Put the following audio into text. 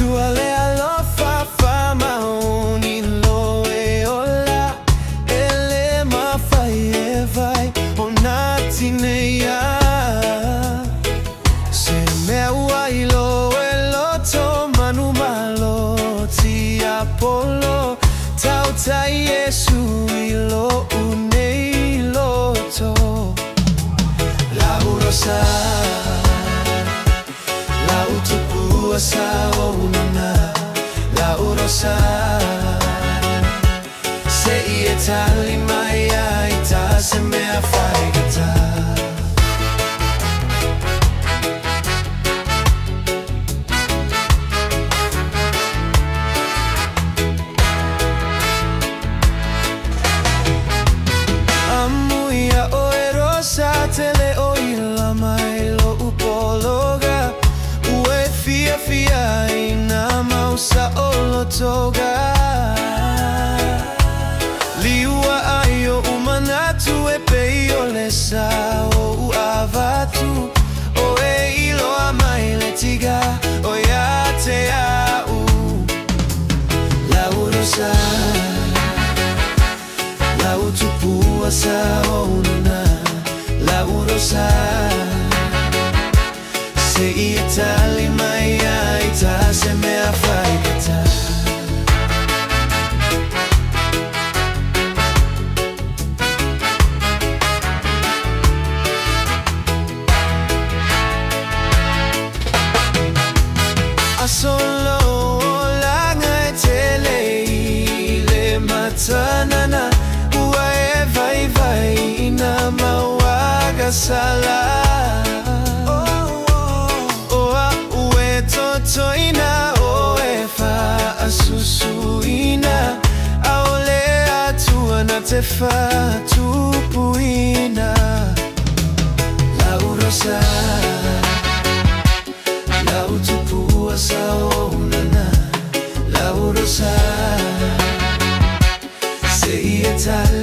tuale alofa famaoni lo e ola ele mafai e vai onatineia se meua ilo e loto manu malo ti apolo tauta Yesu ilo unei loto la urosa la utupua sa ona la urosa se ietali maya ita se me afaigata amuia oerosa tele oila mai lo upologa ue fia fia ina mausa olotoga liua ayo umanatu e peio lesa o uavatu o e ilo amai letiga o ya te au la urosa la utupua sa ona la urosa se ietali maya ita se me afaigata asolo langa tele le matanana ua e vai vai ina mauaga sala oa ue totoina o e fa asusuina aole atua na te fa tupuina la urosa la utupua sa onana la urosa se ietali